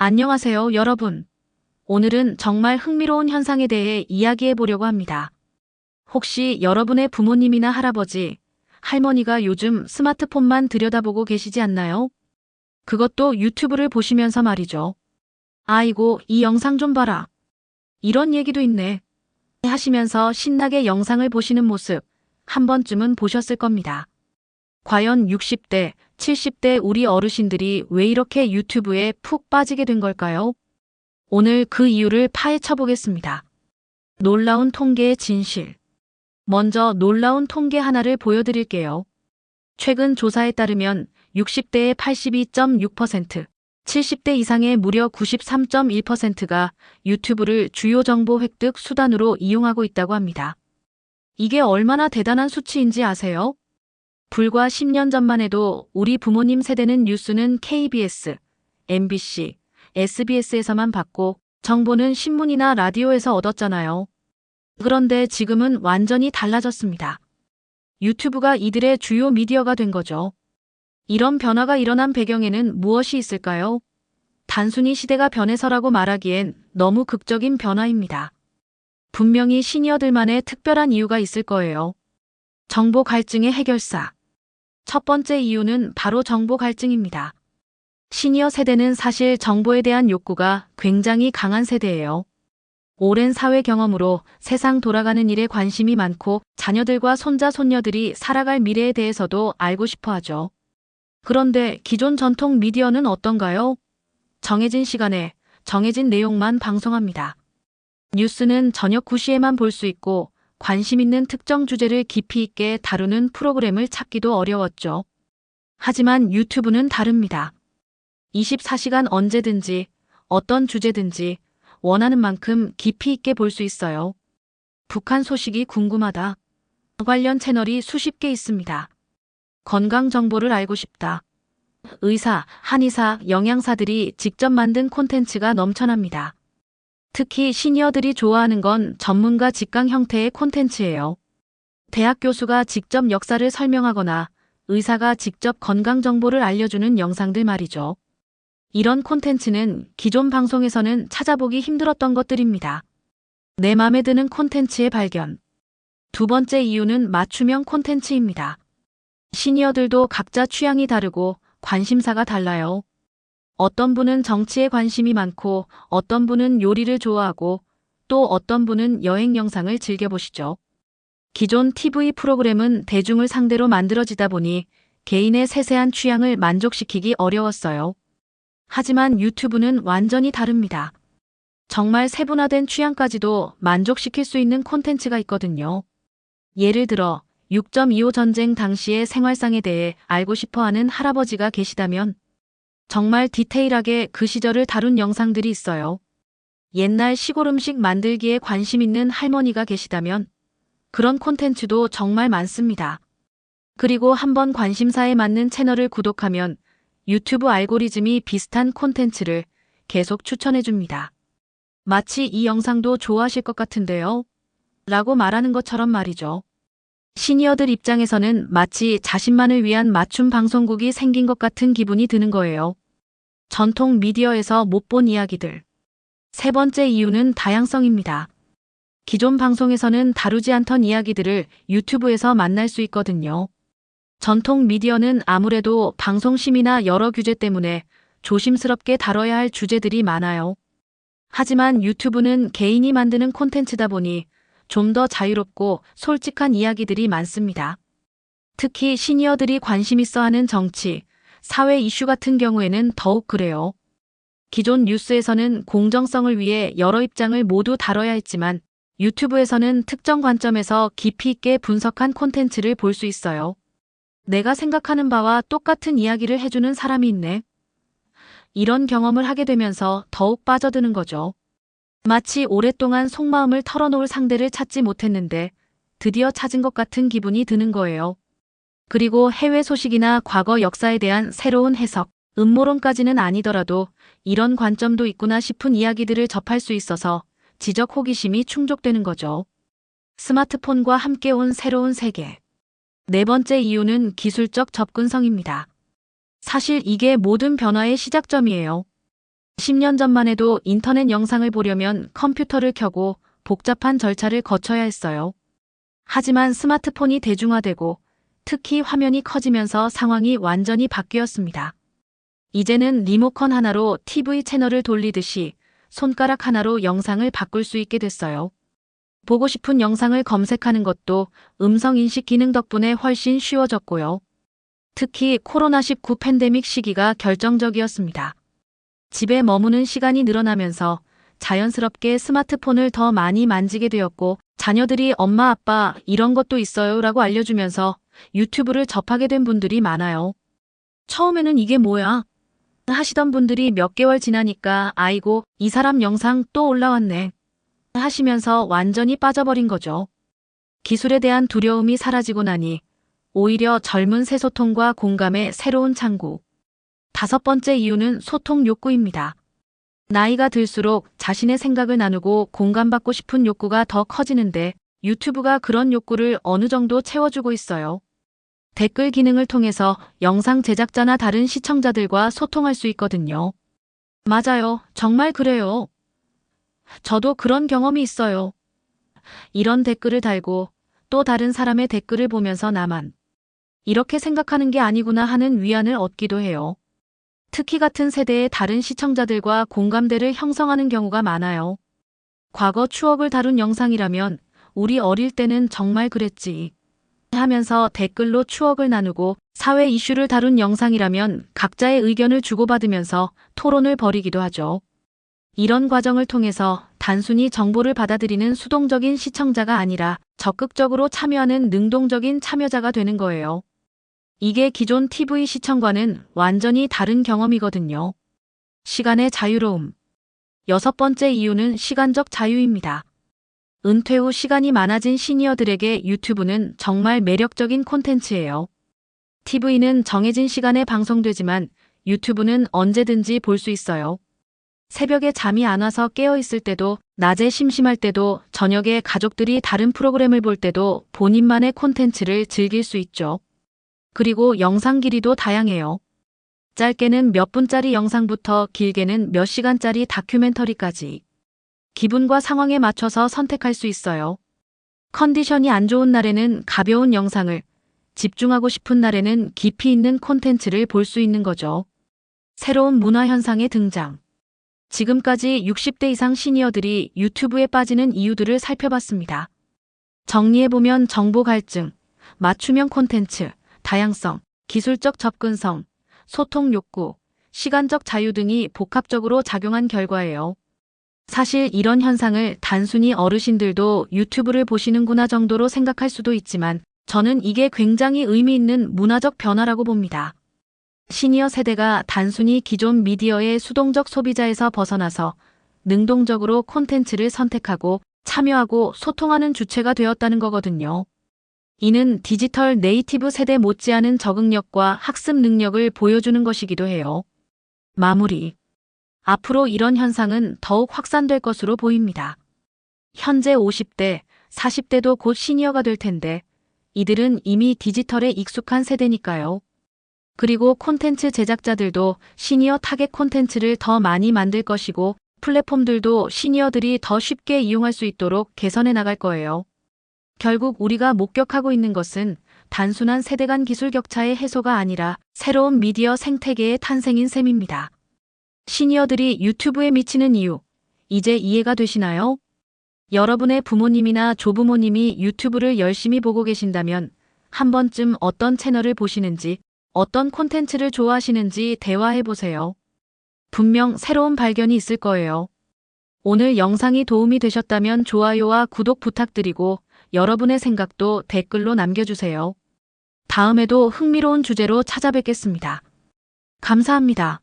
안녕하세요, 여러분. 오늘은 정말 흥미로운 현상에 대해 이야기해 보려고 합니다. 혹시 여러분의 부모님이나 할아버지, 할머니가 요즘 스마트폰만 들여다보고 계시지 않나요? 그것도 유튜브를 보시면서 말이죠. 아이고, 이 영상 좀 봐라. 이런 얘기도 있네. 하시면서 신나게 영상을 보시는 모습 한 번쯤은 보셨을 겁니다. 과연 60대, 70대 우리 어르신들이 왜 이렇게 유튜브에 푹 빠지게 된 걸까요? 오늘 그 이유를 파헤쳐 보겠습니다. 놀라운 통계의 진실. 먼저 놀라운 통계 하나를 보여드릴게요. 최근 조사에 따르면 60대의 82.6%, 70대 이상의 무려 93.1%가 유튜브를 주요 정보 획득 수단으로 이용하고 있다고 합니다. 이게 얼마나 대단한 수치인지 아세요? 불과 10년 전만 해도 우리 부모님 세대는 뉴스는 KBS, MBC, SBS에서만 봤고 정보는 신문이나 라디오에서 얻었잖아요. 그런데 지금은 완전히 달라졌습니다. 유튜브가 이들의 주요 미디어가 된 거죠. 이런 변화가 일어난 배경에는 무엇이 있을까요? 단순히 시대가 변해서라고 말하기엔 너무 극적인 변화입니다. 분명히 시니어들만의 특별한 이유가 있을 거예요. 정보 갈증의 해결사. 첫 번째 이유는 바로 정보 갈증입니다. 시니어 세대는 사실 정보에 대한 욕구가 굉장히 강한 세대예요. 오랜 사회 경험으로 세상 돌아가는 일에 관심이 많고 자녀들과 손자, 손녀들이 살아갈 미래에 대해서도 알고 싶어 하죠. 그런데 기존 전통 미디어는 어떤가요? 정해진 시간에 정해진 내용만 방송합니다. 뉴스는 저녁 9시에만 볼 수 있고 관심 있는 특정 주제를 깊이 있게 다루는 프로그램을 찾기도 어려웠죠. 하지만 유튜브는 다릅니다. 24시간 언제든지 어떤 주제든지 원하는 만큼 깊이 있게 볼 수 있어요. 북한 소식이 궁금하다. 관련 채널이 수십 개 있습니다. 건강 정보를 알고 싶다. 의사, 한의사, 영양사들이 직접 만든 콘텐츠가 넘쳐납니다. 특히 시니어들이 좋아하는 건 전문가 직강 형태의 콘텐츠예요. 대학 교수가 직접 역사를 설명하거나 의사가 직접 건강 정보를 알려주는 영상들 말이죠. 이런 콘텐츠는 기존 방송에서는 찾아보기 힘들었던 것들입니다. 내 맘에 드는 콘텐츠의 발견. 두 번째 이유는 맞춤형 콘텐츠입니다. 시니어들도 각자 취향이 다르고 관심사가 달라요. 어떤 분은 정치에 관심이 많고 어떤 분은 요리를 좋아하고 또 어떤 분은 여행 영상을 즐겨보시죠. 기존 TV 프로그램은 대중을 상대로 만들어지다 보니 개인의 세세한 취향을 만족시키기 어려웠어요. 하지만 유튜브는 완전히 다릅니다. 정말 세분화된 취향까지도 만족시킬 수 있는 콘텐츠가 있거든요. 예를 들어 6.25 전쟁 당시의 생활상에 대해 알고 싶어하는 할아버지가 계시다면 정말 디테일하게 그 시절을 다룬 영상들이 있어요. 옛날 시골 음식 만들기에 관심 있는 할머니가 계시다면 그런 콘텐츠도 정말 많습니다. 그리고 한번 관심사에 맞는 채널을 구독하면 유튜브 알고리즘이 비슷한 콘텐츠를 계속 추천해 줍니다. 마치 이 영상도 좋아하실 것 같은데요? 라고 말하는 것처럼 말이죠. 시니어들 입장에서는 마치 자신만을 위한 맞춤 방송국이 생긴 것 같은 기분이 드는 거예요. 전통 미디어에서 못 본 이야기들. 세 번째 이유는 다양성입니다. 기존 방송에서는 다루지 않던 이야기들을 유튜브에서 만날 수 있거든요. 전통 미디어는 아무래도 방송심이나 여러 규제 때문에 조심스럽게 다뤄야 할 주제들이 많아요. 하지만 유튜브는 개인이 만드는 콘텐츠다 보니 좀 더 자유롭고 솔직한 이야기들이 많습니다. 특히 시니어들이 관심 있어 하는 정치, 사회 이슈 같은 경우에는 더욱 그래요. 기존 뉴스에서는 공정성을 위해 여러 입장을 모두 다뤄야 했지만 유튜브에서는 특정 관점에서 깊이 있게 분석한 콘텐츠를 볼 수 있어요. 내가 생각하는 바와 똑같은 이야기를 해주는 사람이 있네. 이런 경험을 하게 되면서 더욱 빠져드는 거죠. 마치 오랫동안 속마음을 털어놓을 상대를 찾지 못했는데 드디어 찾은 것 같은 기분이 드는 거예요. 그리고 해외 소식이나 과거 역사에 대한 새로운 해석, 음모론까지는 아니더라도 이런 관점도 있구나 싶은 이야기들을 접할 수 있어서 지적 호기심이 충족되는 거죠. 스마트폰과 함께 온 새로운 세계. 네 번째 이유는 기술적 접근성입니다. 사실 이게 모든 변화의 시작점이에요. 10년 전만 해도 인터넷 영상을 보려면 컴퓨터를 켜고 복잡한 절차를 거쳐야 했어요. 하지만 스마트폰이 대중화되고 특히 화면이 커지면서 상황이 완전히 바뀌었습니다. 이제는 리모컨 하나로 TV 채널을 돌리듯이 손가락 하나로 영상을 바꿀 수 있게 됐어요. 보고 싶은 영상을 검색하는 것도 음성인식 기능 덕분에 훨씬 쉬워졌고요. 특히 코로나19 팬데믹 시기가 결정적이었습니다. 집에 머무는 시간이 늘어나면서 자연스럽게 스마트폰을 더 많이 만지게 되었고 자녀들이 엄마 아빠 이런 것도 있어요 라고 알려주면서 유튜브를 접하게 된 분들이 많아요. 처음에는 이게 뭐야? 하시던 분들이 몇 개월 지나니까 아이고 이 사람 영상 또 올라왔네 하시면서 완전히 빠져버린 거죠. 기술에 대한 두려움이 사라지고 나니 오히려 젊은 새소통과 공감의 새로운 창구. 5번째 이유는 소통 욕구입니다. 나이가 들수록 자신의 생각을 나누고 공감받고 싶은 욕구가 더 커지는데 유튜브가 그런 욕구를 어느 정도 채워주고 있어요. 댓글 기능을 통해서 영상 제작자나 다른 시청자들과 소통할 수 있거든요. 맞아요. 정말 그래요. 저도 그런 경험이 있어요. 이런 댓글을 달고 또 다른 사람의 댓글을 보면서 나만 이렇게 생각하는 게 아니구나 하는 위안을 얻기도 해요. 특히 같은 세대의 다른 시청자들과 공감대를 형성하는 경우가 많아요. 과거 추억을 다룬 영상이라면 우리 어릴 때는 정말 그랬지 하면서 댓글로 추억을 나누고 사회 이슈를 다룬 영상이라면 각자의 의견을 주고받으면서 토론을 벌이기도 하죠. 이런 과정을 통해서 단순히 정보를 받아들이는 수동적인 시청자가 아니라 적극적으로 참여하는 능동적인 참여자가 되는 거예요. 이게 기존 TV 시청과는 완전히 다른 경험이거든요. 시간의 자유로움. 6번째 이유는 시간적 자유입니다. 은퇴 후 시간이 많아진 시니어들에게 유튜브는 정말 매력적인 콘텐츠예요. TV는 정해진 시간에 방송되지만 유튜브는 언제든지 볼 수 있어요. 새벽에 잠이 안 와서 깨어 있을 때도, 낮에 심심할 때도, 저녁에 가족들이 다른 프로그램을 볼 때도 본인만의 콘텐츠를 즐길 수 있죠. 그리고 영상 길이도 다양해요. 짧게는 몇 분짜리 영상부터 길게는 몇 시간짜리 다큐멘터리까지. 기분과 상황에 맞춰서 선택할 수 있어요. 컨디션이 안 좋은 날에는 가벼운 영상을, 집중하고 싶은 날에는 깊이 있는 콘텐츠를 볼 수 있는 거죠. 새로운 문화 현상의 등장. 지금까지 60대 이상 시니어들이 유튜브에 빠지는 이유들을 살펴봤습니다. 정리해보면 정보 갈증, 맞춤형 콘텐츠, 다양성, 기술적 접근성, 소통 욕구, 시간적 자유 등이 복합적으로 작용한 결과예요. 사실 이런 현상을 단순히 어르신들도 유튜브를 보시는구나 정도로 생각할 수도 있지만 저는 이게 굉장히 의미 있는 문화적 변화라고 봅니다. 시니어 세대가 단순히 기존 미디어의 수동적 소비자에서 벗어나서 능동적으로 콘텐츠를 선택하고 참여하고 소통하는 주체가 되었다는 거거든요. 이는 디지털 네이티브 세대 못지않은 적응력과 학습 능력을 보여주는 것이기도 해요. 마무리. 앞으로 이런 현상은 더욱 확산될 것으로 보입니다. 현재 50대, 40대도 곧 시니어가 될 텐데 이들은 이미 디지털에 익숙한 세대니까요. 그리고 콘텐츠 제작자들도 시니어 타겟 콘텐츠를 더 많이 만들 것이고 플랫폼들도 시니어들이 더 쉽게 이용할 수 있도록 개선해 나갈 거예요. 결국 우리가 목격하고 있는 것은 단순한 세대 간 기술 격차의 해소가 아니라 새로운 미디어 생태계의 탄생인 셈입니다. 시니어들이 유튜브에 미치는 이유, 이제 이해가 되시나요? 여러분의 부모님이나 조부모님이 유튜브를 열심히 보고 계신다면 한 번쯤 어떤 채널을 보시는지, 어떤 콘텐츠를 좋아하시는지 대화해보세요. 분명 새로운 발견이 있을 거예요. 오늘 영상이 도움이 되셨다면 좋아요와 구독 부탁드리고 여러분의 생각도 댓글로 남겨주세요. 다음에도 흥미로운 주제로 찾아뵙겠습니다. 감사합니다.